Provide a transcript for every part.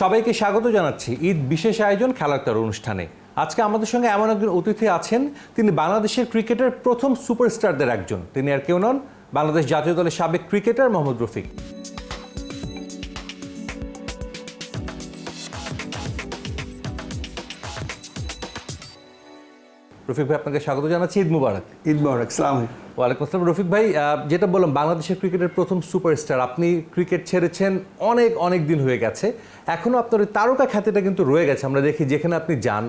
সবাইকে স্বাগত জানাচ্ছি ঈদ বিশেষ আয়োজন খেলার তর অনুষ্ঠানে। আজকে আমাদের সঙ্গে এমন একজন অতিথি আছেন, তিনি বাংলাদেশের ক্রিকেটের প্রথম সুপারস্টারদের একজন। তিনি আর কেউ নন, বাংলাদেশ জাতীয় দলের সাবেক ক্রিকেটার মোহাম্মদ রফিক। রফিক ভাই, আপনাকে স্বাগত জানাচ্ছি। ঈদ মুবারক। ঈদ মুবারক। সালাম। ওয়ালাইকুম আসসালাম। রফিক ভাই, যেটা বললাম, বাংলাদেশের ক্রিকেটের প্রথম সুপারস্টার, আপনি ক্রিকেট ছেড়েছেন অনেক দিন হয়ে গেছে, এখনও আপনার তারকা খ্যাতিটা কিন্তু রয়ে গেছে। আমরা দেখি যেখানে আপনি যান,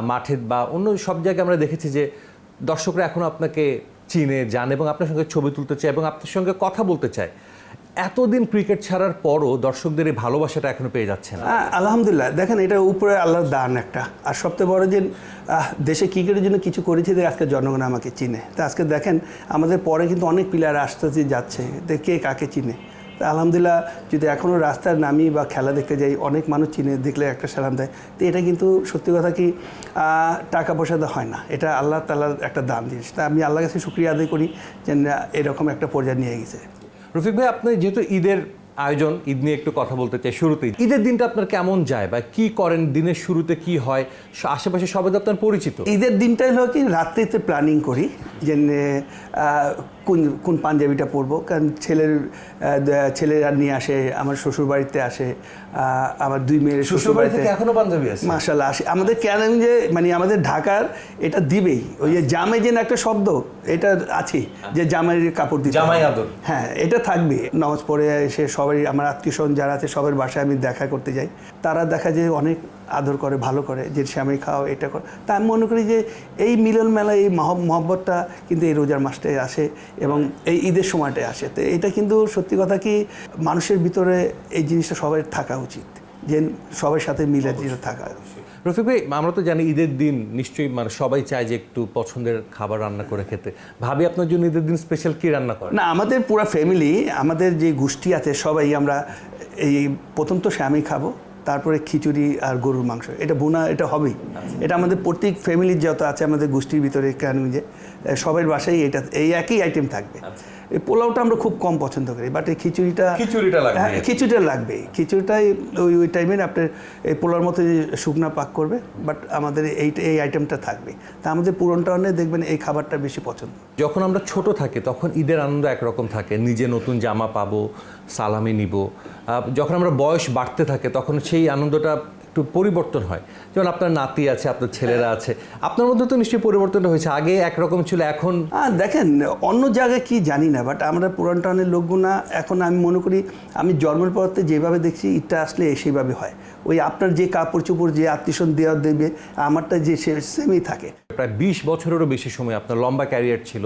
মাঠে বা অন্য সব জায়গায় আমরা দেখেছি যে দর্শকরা এখনও আপনাকে চিনে যান এবং আপনার সঙ্গে ছবি তুলতে চায় এবং আপনার সঙ্গে কথা বলতে চায়। এতদিন ক্রিকেট ছাড়ার পরও দর্শকদের এই ভালোবাসাটা এখনো পেয়ে যাচ্ছে না। আলহামদুলিল্লাহ, দেখেন এটা উপরে আল্লাহর দান একটা। আর সবচেয়ে বড় যে দেশে ক্রিকেটের জন্য কিছু করেছি, আজকে জনগণ আমাকে চিনে। তা আজকে দেখেন আমাদের পরে কিন্তু অনেক প্লেয়ার আসতে যাচ্ছে, কে কাকে চিনে। তা আলহামদুলিল্লাহ, যদি এখনও রাস্তায় নামি বা খেলা দেখতে যাই, অনেক মানুষ চিনে, দেখলে একটা সালাম দেয়। তো এটা কিন্তু সত্যি কথা কি টাকা পয়সাতে হয় না, এটা আল্লাহ তাআলার একটা দান জিনিস। তা আমি আল্লাহর কাছে শুকরিয়া আদায় করি যে এরকম একটা পর্যায়ে নিয়ে গেছে। রফিক ভাই, আপনি যেহেতু ঈদের আয়োজন, ঈদ নিয়ে একটু কথা বলতে চাই। শুরুতেই ঈদের দিনটা আপনার কেমন যায় বা কি করেন, দিনের শুরুতে কি হয়, আশেপাশে সবাই তো আপনার পরিচিত। ঈদের দিনটাই হলো কি রাত্রিতে প্ল্যানিং করি যে কোন পাঞ্জাবিটা পরবো, কারণ ছেলেরা নিয়ে আসে, আমার শ্বশুরবাড়িতে আসে, আমার দুই মেয়ের শ্বশুরবাড়িতে এখনো পাঞ্জাবি আছে মাশাআল্লাহ আসে। আমাদের কেন যে আমাদের ঢাকার এটা দিবেই, ওই যে জামে যে একটা শব্দ এটা আছে, যে জামাইয়ের কাপড় দিতে, জামাই আদর, হ্যাঁ এটা থাকবে। নামাজ পড়ে এসে সবাই, আমার আত্মীয় স্বজন যারা আছে সবার বাসায় আমি দেখা করতে যাই, তারা দেখা যায় অনেক আদর করে, ভালো করে, যে স্বামী খাও এটা কর। তা আমি মনে করি যে এই মিলন মেলা, এই মহব্বতটা কিন্তু এই রোজার মাসটায় আসে এবং এই ঈদের সময়টায় আসে। তো এটা কিন্তু সত্যি কথা কি মানুষের ভিতরে এই জিনিসটা সবাই থাকা উচিত, যে সবার সাথে মিলে থাকা। রফিক ভাই, আমরা তো জানি ঈদের দিন নিশ্চয়ই সবাই চায় যে একটু পছন্দের খাবার রান্না করে খেতে। ভাবি আপনার জন্য ঈদের দিন স্পেশাল কি রান্না করেন? না, আমাদের পুরো ফ্যামিলি, আমাদের যে গোষ্ঠী আছে সবাই আমরা এই প্রথম তো স্বামী খাবো, তারপরে খিচুড়ি আর গরুর মাংস, এটা বোনা, এটা হবেই। এটা আমাদের প্রত্যেক ফ্যামিলির যত আছে আমাদের গোষ্ঠীর ভিতরে, কেন যে সবার বাসায় এটা এই একই আইটেম থাকবে। এই পোলাওটা আমরা খুব কম পছন্দ করি, বাট এই খিচুড়িটা লাগবে। খিচুড়িটাই ওই টাইমের আপনার এই পোলাওর মতো শুকনা পাক করবে, বাট আমাদের এই আইটেমটা থাকবে। তা আমাদের পুরনটা অনেক দেখবেন এই খাবারটা বেশি পছন্দ। যখন আমরা ছোট থাকি তখন ঈদের আনন্দ একরকম থাকে, নিজে নতুন জামা পাবো, সালামি নিব। যখন আমরা বয়স বাড়তে থাকে তখন সেই আনন্দটা একটু পরিবর্তন হয়। যেমন আপনার নাতি আছে, আপনার ছেলেরা আছে, আপনার মধ্যে তো নিশ্চয়ই পরিবর্তনটা হয়েছে। আগে একরকম ছিল, এখন দেখেন অন্য জায়গায় কি জানি না, বাট আমরা পুরান টাউনের লোকগুনা এখন আমি মনে করি, আমি জন্মের পরতে যেভাবে দেখছি ঈদটা আসলে সেইভাবে হয়। ওই আপনার যে কাপড় চোপড়, যে আত্মীয়স্বজন দেওয়া দেবে, আমারটা যে সেমই থাকে। প্রায় 20 বছরেরও বেশি সময় আপনার লম্বা ক্যারিয়ার ছিল,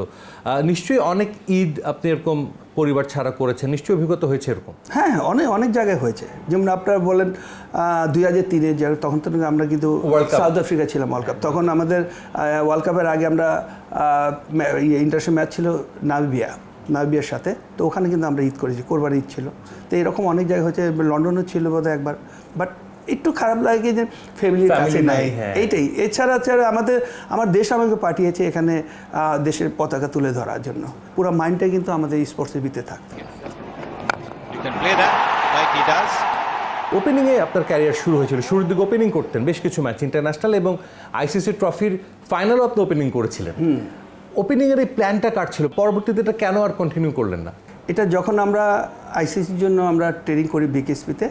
নিশ্চয়ই অনেক ঈদ আপনি এরকম পরিবার ছাড়া করেছেন, নিশ্চয়ই অভিজ্ঞতা হয়েছে এরকম। হ্যাঁ, অনেক জায়গায় হয়েছে। যেমন আপনারা বলেন 2003-এ, তখন তো আমরা কিন্তু সাউথ আফ্রিকা ছিলাম ওয়ার্ল্ড কাপ। তখন আমাদের ওয়ার্ল্ড কাপের আগে আমরা ইন্টারন্যাশনাল ম্যাচ ছিল নামিবিয়ার সাথে, তো ওখানে কিন্তু আমরা ঈদ করেছি, কোরবানি ঈদ ছিল। তো এরকম অনেক জায়গায় হয়েছে, লন্ডনও ছিল বোধহয় একবার। বাট একটু খারাপ লাগে যে ফ্যামিলির কাছে নাই, এইটাই। এছাড়া আমার দেশ আমাকে পাঠিয়েছে এখানে দেশের পতাকা তুলে ধরার জন্য। পুরো মাইন্ডটা কিন্তু আমাদের স্পোর্টসের ভিতরে থাকবে। ওপেনিংয়ে আপনার ক্যারিয়ার শুরু হয়েছিল, শুরুর দিকে ওপেনিং করতেন বেশ কিছু ম্যাচ, ইন্টারন্যাশনাল এবং আইসিসি ট্রফির ফাইনালও আপনি ওপেনিং করেছিলেন। ওপেনিংয়ের এই প্ল্যানটা কাটছিল, পরবর্তীতে এটা কেন আর কন্টিনিউ করলেন না? এটা যখন আমরা আইসিসির জন্য আমরা ট্রেনিং করি বিকেএসপিতে,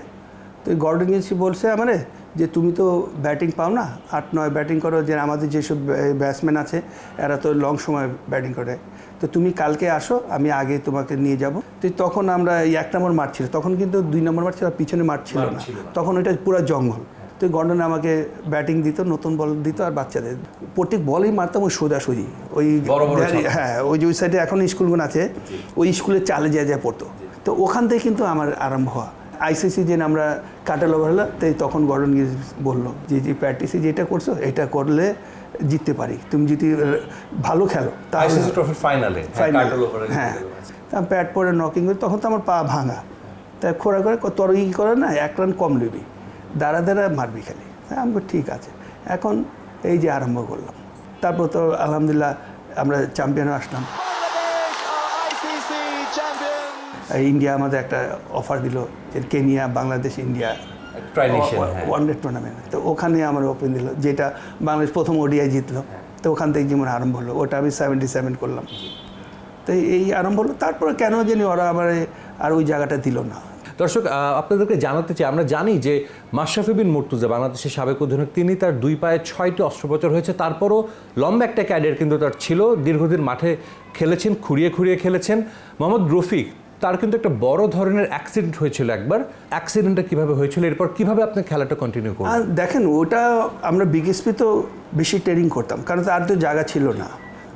তো গর্ডন গিলসি বলছে আমারে যে তুমি তো ব্যাটিং পাও না, 8-9 ব্যাটিং করো, যে আমাদের যেসব ব্যাটসম্যান আছে এরা তো লং সময় ব্যাটিং করে, তো তুমি কালকে আসো, আমি আগে তোমাকে নিয়ে যাব। তো তখন আমরা 1 নম্বর মাঠ ছিল, তখন কিন্তু 2 নম্বর মাঠ ছিল, পিছনে মাঠ ছিল না, তখন ওইটা পুরো জঙ্গল। তো গর্ডন আমাকে ব্যাটিং দিত, নতুন বল দিত, আর বাচ্চাদের প্রত্যেক বলেই মারতাম ওই সোজাসুজি, ওই হ্যাঁ, ওই যে ওই সাইডে এখন স্কুলগুলো আছে, ওই স্কুলে চালে যা পড়তো। তো ওখান থেকে কিন্তু আমার আরম্ভ হওয়া। আইসিসি যে আমরা কাটালো হলো, তাই তখন গর্ডন গিলস বললো যে প্র্যাকটিসে যেটা করছো এটা করলে জিততে পারি, তুমি যদি ভালো খেলো। আইসিসি ট্রফির ফাইনালে, হ্যাঁ, প্যাড পরে নকিং করে, তখন তো আমার পা ভাঙা, তাই খোঁড়া করে তোর করে না, 1 রান কম নেবি, দাঁড়া মারবি খালি। আমি ঠিক আছে, এখন এই যে আরম্ভ করলাম। তারপর তো আলহামদুলিল্লাহ আমরা চ্যাম্পিয়নও আসলাম। ইন্ডিয়া আমাদের একটা অফার দিল, যে Kenya, Bangladesh, India Try nation, হ্যাঁ। One day tournament. তো ওখানে আমার ওপেন দিল, যেটা বাংলাদেশ প্রথম ওডিআই জিতলো। তো ওখান থেকে জীবন আরম্ভ হলো, ওটা আমি 77 করলাম। তো এই আরম্ভ হলো, তারপরে কেন জানি ওরা আবার আর ওই জায়গাটা দিল না। দর্শক, আপনাদেরকে জানাতে চাই, আমরা জানি যে মাশরাফি বিন মুর্তজা বাংলাদেশের সাবেক অধিনায়ক, তিনি তার 2 পায়ে 6টি অস্ত্রোপচার হয়েছে, তারপরও লম্বা একটা ক্যারিয়ার কিন্তু তার ছিল, দীর্ঘদিন মাঠে খেলেছেন, খুঁড়িয়ে খুঁড়িয়ে খেলেছেন। মোহাম্মদ রফিক, তার কিন্তু একটা বড় ধরনের অ্যাক্সিডেন্ট হয়েছিল একবার। অ্যাক্সিডেন্টটা কিভাবে হয়েছিল, এরপর কিভাবে আপনি খেলাটা কন্টিনিউ করলেন? দেখেন, ওটা আমরা বিকেএসপি তো বেশি ট্রেনিং করতাম, কারণ আর তো জায়গা ছিল না।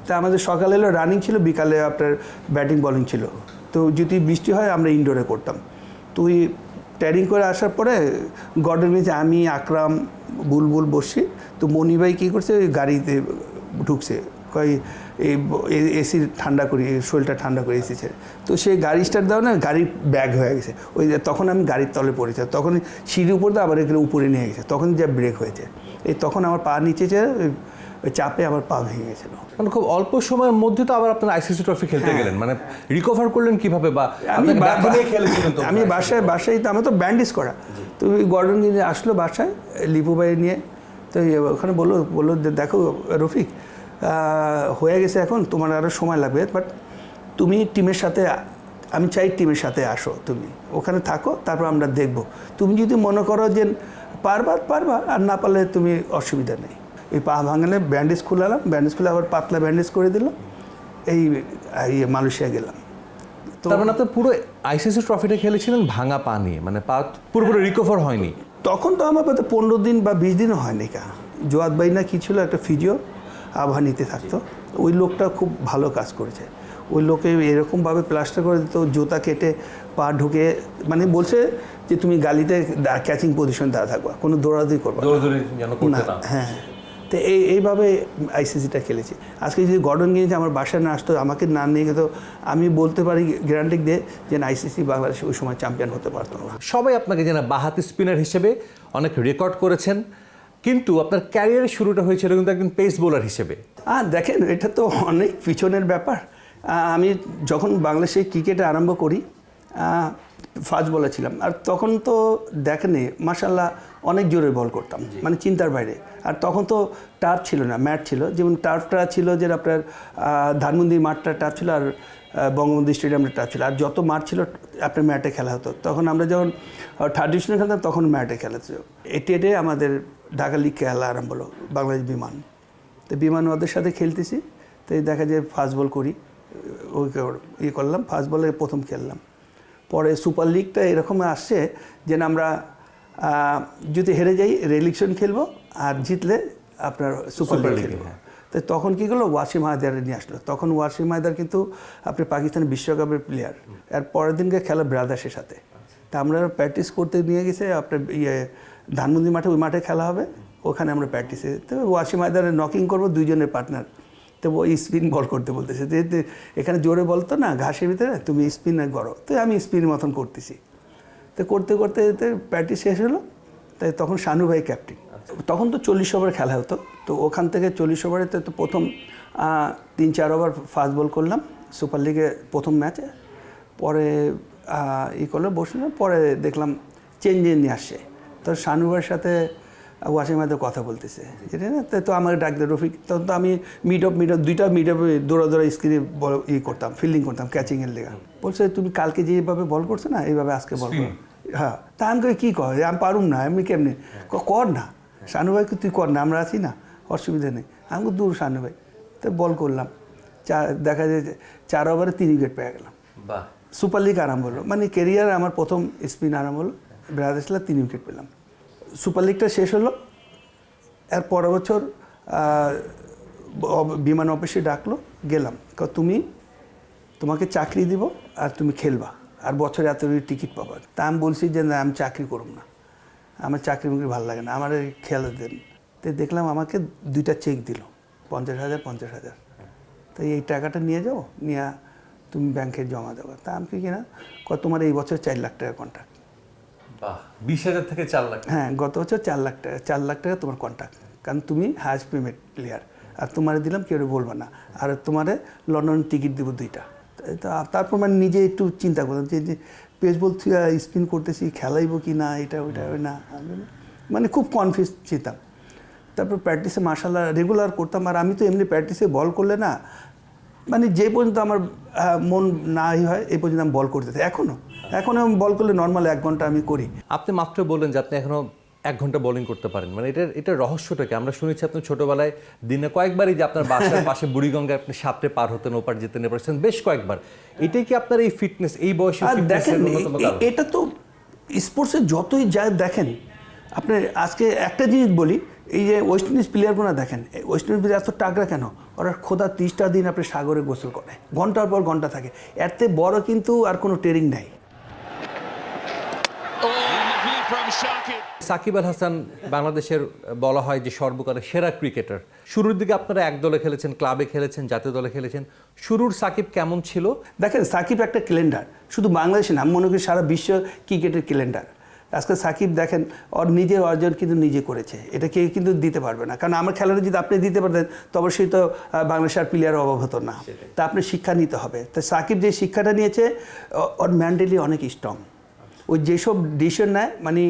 তা আমাদের সকালে এলো রানিং ছিল, বিকালে আপনার ব্যাটিং বলিং ছিল। তো যদি বৃষ্টি হয় আমরা ইনডোরে করতাম। তো ওই ট্রেনিং করে আসার পরে গর্ডেন মিঞ্জ, আমি, আকরাম, বুলবুল বসছি। তো মনিভাই কী করছে, ওই গাড়িতে ঢুকছে, কই এসি ঠান্ডা করি, শরীরটা ঠান্ডা করে এসি ছেড়ে। তো সে গাড়ি স্টার্ট দাও না, গাড়ির ব্যাগ হয়ে গেছে। ওই তখন আমি গাড়ির তলে পড়েছি, তখন সিঁড়ির উপর দিয়ে আবার এগুলো উপরে নিয়ে গেছে, তখন যা ব্রেক হয়েছে। তখন আমার পা নিচে ওই চাপে আমার পা ভেঙে গেছিল। মানে খুব অল্প সময়ের মধ্যে তো আবার আপনার আইসিসি ট্রফি খেলতে গেলেন, মানে রিকভার করলেন কিভাবে? বা আমি বাসায় তো আমার তো ব্যান্ডেজ করা। তো ওই গর্ডন গিয়ে আসলো বাসায় লিপুবাই নিয়ে। তো ওখানে বললো দেখো রফিক, হয়ে গেছে, এখন তোমার আরও সময় লাগবে, বাট তুমি টিমের সাথে, আমি চাই টিমের সাথে আসো, তুমি ওখানে থাকো, তারপর আমরা দেখব। তুমি যদি মনে করো যে পারবা, আর না পারলে তুমি অসুবিধা নেই। এই পা ভাঙালে ব্যান্ডেজ খুলালাম, ব্যান্ডেজ খুলে আবার পাতলা ব্যান্ডেজ করে দিল, এই মালয়েশিয়া গেলাম। তো তার মানে আপনি পুরো আইসিসি ট্রফিটা খেলেছিলেন ভাঙা পা নিয়ে, মানে পা পুরোপুরি রিকভার হয়নি? তখন তো আমার হয়তো 15 দিন বা 20 দিনও হয়নি। জোয়াদ ভাই না কি ছিল, একটা ফিজিও আবহানিতে থাকতো, ওই লোকটা খুব ভালো কাজ করেছে। ওই লোকে এরকমভাবে প্লাস্টার করে দিত, জুতা কেটে পা ঢুকে, মানে বলছে যে তুমি গালিতে ক্যাচিং পজিশন দেওয়া থাকবা, কোনো দৌড়াদৌড়ি করবা না। হ্যাঁ, তো এইভাবে আইসিসিটা খেলেছি। আজকে যদি গর্ডন গিয়ে আমার বাসায় না আসতো, আমাকে না নিয়ে গেতো, আমি বলতে পারি গ্যারান্টি দিয়ে যে আইসিসি বাংলাদেশ ওই সময় চ্যাম্পিয়ন হতে পারতো না। সবাই আপনাকে জানা বাঁহাতি স্পিনার হিসেবে অনেক রেকর্ড করেছেন, কিন্তু আপনার ক্যারিয়ারের শুরুটা হয়েছিল কিন্তু একজন পেস বোলার হিসেবে। দেখেন, এটা তো অনেক পিছনের ব্যাপার। আমি যখন বাংলাদেশে ক্রিকেটে আরম্ভ করি, ফাস্ট বলার ছিলাম। আর তখন তো দেখেনি, মাশাল্লাহ অনেক জোরে বল করতাম, মানে চিন্তার বাইরে। আর তখন তো টার্ফ ছিল না, ম্যাট ছিল। যেমন টার্ফটা ছিল যে আপনার ধানমন্দির মাঠটা টার্ফ ছিল, আর বঙ্গবন্ধু স্টেডিয়ামটা টার্ফ ছিল। আর যত মাঠ ছিল আপনার ম্যাটে খেলা হতো। তখন আমরা যখন থার্ড ডিভিশনে খেলতাম, তখন ম্যাটে খেলা ছিল। এটে আমাদের ঢাকা লিগ খেলা আরম্ভ হলো, বাংলাদেশ বিমান। তো বিমান ওদের সাথে খেলতেছি, তো দেখা যায় ফাস্ট বল করি, ওই করলাম, ফাস্ট বলে প্রথম খেললাম। পরে সুপার লিগটা এরকম আসছে যে আমরা যদি হেরে যাই রেলিকশন খেলবো, আর জিতলে আপনার সুপার লিগ খেলবো। তো তখন কী করলো, ওয়াসিম হায়দার নিয়ে আসলো। তখন ওয়াসিম হায়দার কিন্তু আপনি পাকিস্তানের বিশ্বকাপের প্লেয়ার। আর পরের দিনকে খেলা ব্রাদার্সের সাথে। তা আমরা প্র্যাকটিস করতে নিয়ে গেছে আপনার ধানমন্দির মাঠে, ওই মাঠে খেলা হবে, ওখানে আমরা প্র্যাকটিসে। তো ওয়াসিম হায়দারের নকিং করবো, দুইজনের পার্টনার। তো ওই স্পিন বল করতে বলতেছে, যে এখানে জোরে বলতো না ঘাসের ভিতরে, তুমি স্পিন করো। তো আমি স্পিনের মতন করতেছি। তো করতে করতে প্র্যাকটিস শেষ হলো। তাই তখন শানু ভাই ক্যাপ্টেন। তখন তো 40 ওভার খেলা হতো। তো ওখান থেকে 40 ওভারে তো প্রথম 3-4 ওভার ফাস্ট বল করলাম সুপার লিগে প্রথম ম্যাচে। পরে করলে বসলাম, পরে দেখলাম চেঞ্জে নিয়ে আসছে। তো শানু ভাইয়ের সাথে ওয়াসিম হায়দার কথা বলতেছে, এটা না। তো আমাকে ডাক দেয় রফিক। তখন তো আমি মিড অফ দুইটা মিড অফে দৌড়া স্ক্রিনে বল করতাম, ফিল্ডিং করতাম ক্যাচিংয়ের লেগা। বলছে তুমি কালকে যেভাবে বল করছো না, এইভাবে আজকে বল করো। হ্যাঁ, তা আমি কী কর, আমি পারুম না, এমনি কেমনি কর না, শানু ভাইকে তুই কর না, আমরা আছি না, অসুবিধা নেই। আমি দূর শানু ভাই। তো বল করলাম, দেখা যায় 4 ওভারে 3 উইকেট পেয়ে গেলাম। সুপার লিগ আরম্ভ হলো, মানে কেরিয়ার আমার প্রথম স্পিন আরম্ভ হলো। ব্রাদার্স 3 উইকেট পেলাম। সুপার লিগটা শেষ হলো। এর পরের বছর বিমান অফিসে ডাকলো, গেলাম। তোমাকে চাকরি দিব, আর তুমি খেলবা, আর বছরে এত টিকিট পাবা। তা আমি বলছি যে না, আমি চাকরি করব না, আমার চাকরি মুকরি ভালো লাগে না, আমার খেলা দেন। তো দেখলাম আমাকে 2টা চেক দিল, 50,000। তো এই টাকাটা নিয়ে যাও, নিয়ে তুমি ব্যাংকে জমা দেবো। তা আমি কি কিনা, তোমার এই বছর 4 লাখ টাকা কন্ট্রাক্ট। 20,000 থেকে 4 লাখ? হ্যাঁ, গত বছর 4 লাখ টাকা, 4 লাখ টাকা তোমার কন্ট্রাক্ট, কারণ তুমি হায়েস্ট পেমেন্ট প্লেয়ার। আর তোমারে দিলাম, কেউ বলবো না। আর তোমারে লন্ডন টিকিট দিব 2টা। তো তারপর মানে নিজে একটু চিন্তা করলাম যে পেস বল স্পিন করতেছি, খেলাইবো কি না, এটা ওইটা না, মানে খুব কনফিউজ ছিলাম। তারপর প্র্যাকটিসে মাশাআল্লাহ রেগুলার করতাম। আর আমি তো এমনি প্র্যাকটিসে বল করলে না, মানে যে পর্যন্ত আমার মন না হয় এই পর্যন্ত আমি বল করতে থাকি। এখনও আমি বল করলে নর্মাল 1 ঘন্টা আমি করি। আপনি মাত্র বললেন যে আপনি এখনো 1 ঘন্টা বোলিং করতে পারেন, মানে এটার রহস্যটা কি? আমরা শুনেছি আপনি ছোটবেলায় দিনে কয়েকবারই যে আপনার বাসার পাশে বুড়িগঙ্গায় আপনি সাঁতরে পার হতেন, ওপার যেতেন, এপার যেতেন, বেশ কয়েকবার। এটাই কি আপনার এই ফিটনেস, এই বয়সে আর দেখেন অন্যতম কারণ? এটা তো স্পোর্টসে যতই যায় দেখেন, আপনি আজকে একটা জিনিস বলি, এই যে ওয়েস্ট ইন্ডিজ প্লেয়ারগুলো দেখেন, ওয়েস্ট ইন্ডিজ প্লেয়ার এত টাকরা কেন? ওরা খোদা 30টা দিন আপনি সাগরে গোসল করে, ঘন্টার পর ঘন্টা থাকে। এতে বড় কিন্তু আর কোনো ট্রেনিং নাই। সাকিব আল হাসান বাংলাদেশের বলা হয় যে সর্বকালের সেরা ক্রিকেটার। শুরুর দিকে আপনারা এক দলে খেলেছেন, ক্লাবে খেলেছেন, জাতীয় দলে খেলেছেন। শুরুর সাকিব কেমন ছিল? দেখেন সাকিব একটা ক্যালেন্ডার, শুধু বাংলাদেশে না, আমি মনে করি সারা বিশ্ব ক্রিকেটের ক্যালেন্ডার। আজকে সাকিব দেখেন ওর নিজের অর্জন কিন্তু নিজে করেছে, এটা কেউ কিন্তু দিতে পারবে না। কারণ আমার খেলাটা যদি আপনি দিতে পারতেন তো অবশ্যই তো বাংলাদেশের আর প্লেয়ারের অভাব হতো না। তা আপনি শিক্ষা নিতে হবে। তো সাকিব যে শিক্ষাটা নিয়েছে, ওর মেন্টালি অনেক স্ট্রং। ওই যেসব ডিসিশন নেয়, মানে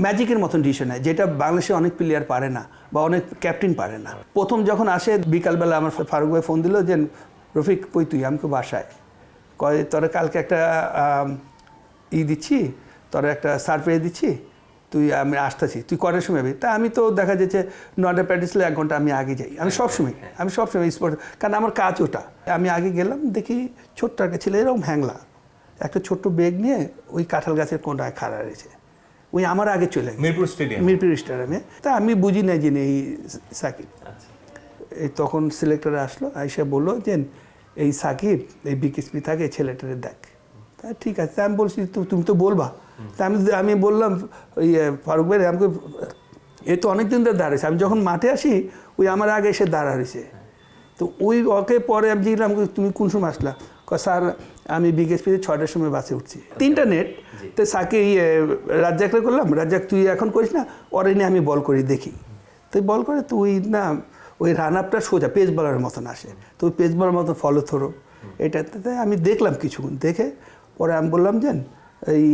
ম্যাজিকের মতন ডিসিশন নেয়, যেটা বাংলাদেশে অনেক প্লেয়ার পারে না বা অনেক ক্যাপ্টেন পারে না। প্রথম যখন আসে বিকালবেলা আমার ফারুক ভাই ফোন দিল যে রফিক কই তুই? আমি খুব বাসায়। কয় তোরা কালকে একটা দিচ্ছি, তোরা একটা সারপ্রাইজ দিচ্ছি, তুই আমি আসতেছি, তুই কটার সময় যাবি? তা আমি তো দেখা যাচ্ছে 9টা প্র্যাকটিস 1 ঘন্টা আমি আগে যাই। আমি সবসময় স্পোর্ট, কারণ আমার কাজ ওটা। আমি আগে গেলাম, দেখি ছোট্ট একটা ছেলে এরকম হ্যাংলা একটা ছোট্ট ব্যাগ নিয়ে ওই কাঁঠাল গাছের কোনটায় খাড়া রয়েছে, ওই আমার আগে চলে গেছে মিরপুর স্টেডিয়ামে। তা আমি বুঝি না যে এই সাকিব। এই তখন সিলেক্টর আসলো, আইসা বললো যে এই সাকিব এই বিকেএসপি থাকে, ছেলেটারে দেখ। তা ঠিক আছে, আমি বলছি তুমি তো বলবা। তা আমি বললাম ওই ফারুক ভাই, আমাকে এ তো অনেকদিন ধরে দাঁড়িয়েছে, আমি যখন মাঠে আসি ওই আমার আগে এসে দাঁড়া রয়েছে। তো ওই ওকে পরে আমি জিজ্ঞাসা, তুমি কোন সময় আসলা? স্যার আমি বিকেএসপিতে 6টার সময় বাসে উঠছি। 3টা নেট। তো সাকিব রাজ্জাকরে করলাম, রাজ্জাক তুই এখন করিস না, ওরে নিয়ে আমি বল করি দেখি। তুই বল করে তুই না ওই রান আপটা সোজা পেস বলারের মতন আসে, তো ওই পেস বলার মতন ফলো থ্রো এটাতে আমি দেখলাম কিছুক্ষণ। দেখে পরে আমি বললাম যে এই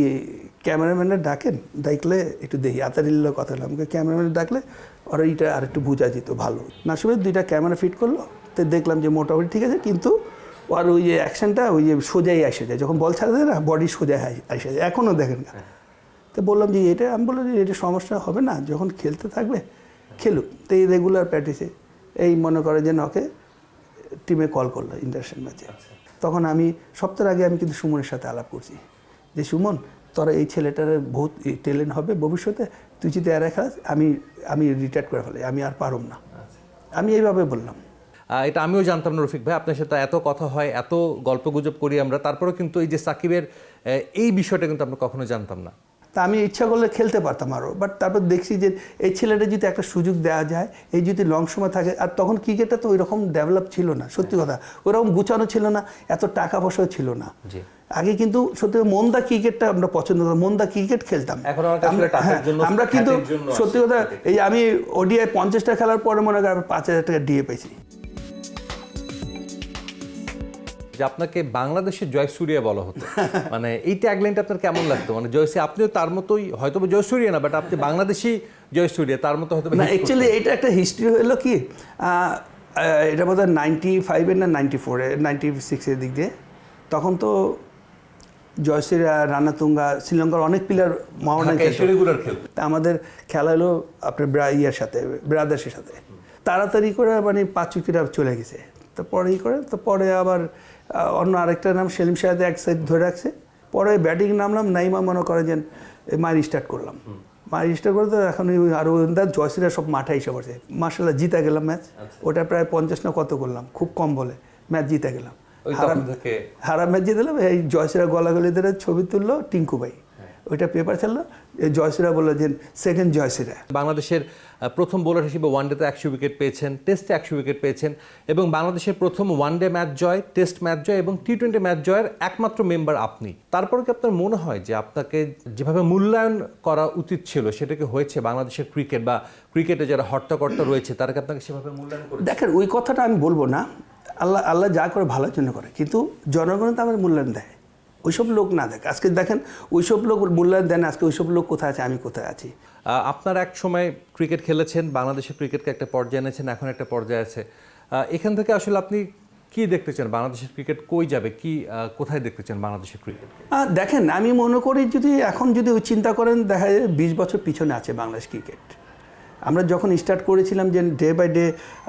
ক্যামেরাম্যানের ডাকেন, ডাকলে একটু দেখি। আতারিল্লা কথা হলো, আমাকে ক্যামেরাম্যান ডাকলে ওরা এইটা আর একটু বোঝা যেত ভালো না। সময় 2টা ক্যামেরা ফিট করলো, তো দেখলাম যে মোটামুটি ঠিক আছে, কিন্তু আর ওই যে অ্যাকশনটা ওই যে সোজাই আসে যায়, যখন বল ছাড়া দেয় না বডি সোজা আসে যায়, এখনও দেখেন না। তো বললাম যে এটা, আমি বললাম যে এটা সমস্যা হবে না, যখন খেলতে থাকবে খেলুক। তো এই রেগুলার প্র্যাকটিসে এই মনে করে যে ওকে টিমে কল করলো ইন্টারন্যাশনাল ম্যাচে। তখন আমি সপ্তাহের আগে আমি কিন্তু সুমনের সাথে আলাপ করছি যে সুমন, তোরা এই ছেলেটার বহুত ট্যালেন্ট হবে ভবিষ্যতে, তুই যদি এরা খেলাস আমি রিটায়ার করে ফেলাই, আমি আর পারব না। আমি এইভাবে বললাম। এটা আমিও জানতাম না রফিক ভাই, আপনার সাথে এত কথা হয়, এত গল্পগুজব করি আমরা, তারপরেও কিন্তু এই যে সাকিবের এই বিষয়টা কিন্তু আমরা কখনো জানতাম না। তা আমি ইচ্ছা করলে খেলতে পারতাম আরও, বাট তারপর দেখছি যে এই ছেলেটা যদি একটা সুযোগ দেওয়া যায়, এই যদি লং সময় থাকে। আর তখন ক্রিকেটটা তো ওইরকম ডেভেলপ ছিল না, সত্যি কথা, ওইরকম গুছানো ছিল না, এত টাকা পয়সাও ছিল না। আগে কিন্তু সত্যি মন্দা ক্রিকেটটা আমরা পছন্দ করতাম, মন্দা ক্রিকেট খেলতাম আমরা। কিন্তু সত্যি কথা, এই আমি ওডিআই 50টা খেলার পরে মনে করি 5,000 টাকা ডিএ পেয়েছি। যে আপনাকে বাংলাদেশের জয়সূরিয়া বলা হতো, মানে এই ট্যাগলাইনটা আপনার কেমন লাগতো? মানে জয়সী, আপনিও তার মতোই, হয়তো জয়সূরিয়া না, বাট আপনি বাংলাদেশি জয়সূরিয়া, তার মতো হয়তো না। অ্যাকচুয়ালি এটা একটা হিস্ট্রি হলো কি, এটা বোধ হয় 95-এর না 94-এর 96-এর দিক দিয়ে। তখন তো জয়সূরিয়া, রানাতুঙ্গা, শ্রীলঙ্কার অনেক প্লেয়ার মহারণায় খেলতো। আমাদের খেলা হলো আপনার ব্রাদার্সের সাথে। তাড়াতাড়ি করে মানে 5 উইকেট চলে গেছে। তারপরে পরে আবার অন্য আরেকটা নাম সেলিম শাহেদ এক সাইড ধরে রাখছে। পরে ব্যাটিং নামলাম, নাইমা মনে করে যে মারি স্টার্ট করলাম। মারি স্টার্ট করে তো এখন আরও জয়সূরিয়া সব মাঠে এসে পড়ছে। মার্শাল্লাহ জিতে গেলাম ম্যাচ, ওটা প্রায় 50 না কত করলাম, খুব কম বলে ম্যাচ জিতে গেলাম। হারাম ম্যাচ জিতে গেলাম। এই জয়সূরিয়া গলাগলি ধরে ছবি তুললো টিঙ্কু ভাই, ওইটা পেপার ছাড়লো, জয়সূরিয়া বললো যে সেকেন্ড জয়সূরিয়া। বাংলাদেশের প্রথম বোলার হিসেবে ওয়ানডেতে 100 উইকেট পেয়েছেন, টেস্টে 100 উইকেট পেয়েছেন, এবং বাংলাদেশের প্রথম ওয়ানডে ম্যাচ জয়, টেস্ট ম্যাচ জয় এবং টি20 ম্যাচ জয়ের একমাত্র মেম্বার আপনি। তারপরে কি আপনার মনে হয় যে আপনাকে যেভাবে মূল্যায়ন করা উচিত ছিল সেটা কি হয়েছে? বাংলাদেশের ক্রিকেট বা ক্রিকেটে যারা হর্তাকর্তা রয়েছে তারা কি আপনাকে সেভাবে মূল্যায়ন করে? দেখেন ওই কথাটা আমি বলবো না, আল্লাহ যা করে ভালোর জন্য করে, কিন্তু জনগণ তো আমার মূল্যায়ন দেয়। ওইসব লোক না দেখে। আজকে দেখেন ওইসব লোক মূল্যায়ন দেন, আজকে ওইসব লোক কোথায় আছে, আমি কোথায় আছি। আপনার এক সময় ক্রিকেট খেলেছেন, বাংলাদেশের ক্রিকেটকে একটা পর্যায়ে এনেছেন, এখন একটা পর্যায়ে আছে। এখান থেকে আসলে আপনি কি দেখতে চান, বাংলাদেশের ক্রিকেট কই যাবে, কোথায় দেখতে চান বাংলাদেশের ক্রিকেট? দেখেন আমি মনে করি যদি এখন যদি চিন্তা করেন, দেখা যায় 20 বছর পিছনে আছে বাংলাদেশ ক্রিকেট। আমরা যখন স্টার্ট করেছিলাম যে ডে বাই ডে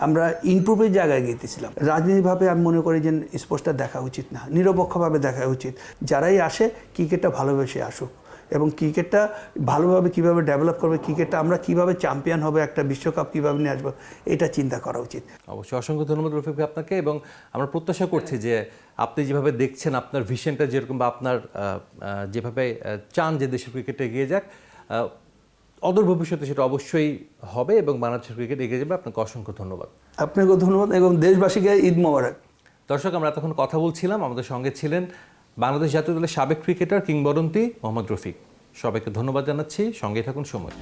আমরা ইমপ্রুভের জায়গায় গিয়েছিলাম। রাজনীতিভাবে আমি মনে করি যে স্পোর্টসটা দেখা উচিত না, নিরপেক্ষভাবে দেখা উচিত। যারাই আসে ক্রিকেটটা ভালোবেসে আসুক, এবং ক্রিকেটটা ভালোভাবে কীভাবে ডেভেলপ করবে, ক্রিকেটটা আমরা কীভাবে চ্যাম্পিয়ন হবে, একটা বিশ্বকাপ কীভাবে নিয়ে আসবো, এটা চিন্তা করা উচিত। অবশ্যই, অসংখ্য ধন্যবাদ রফিক ভাই আপনাকে। এবং আমরা প্রত্যাশা করছি যে আপনি যেভাবে দেখছেন, আপনার ভিশনটা যেরকম বা আপনার যেভাবে চান যে দেশের ক্রিকেটটা এগিয়ে যাক, অদূর ভবিষ্যতে সেটা অবশ্যই হবে এবং বাংলাদেশের ক্রিকেট এগিয়ে যাবে। আপনাকে অসংখ্য ধন্যবাদ। আপনাকেও ধন্যবাদ এবং দেশবাসীকে ঈদ মোবারক। দর্শক, আমরা এতক্ষণ কথা বলছিলাম, আমাদের সঙ্গে ছিলেন বাংলাদেশ জাতীয় দলের সাবেক ক্রিকেটার কিংবদন্তি মোহাম্মদ রফিক। সবাইকে ধন্যবাদ জানাচ্ছি, সঙ্গে থাকুন সময়।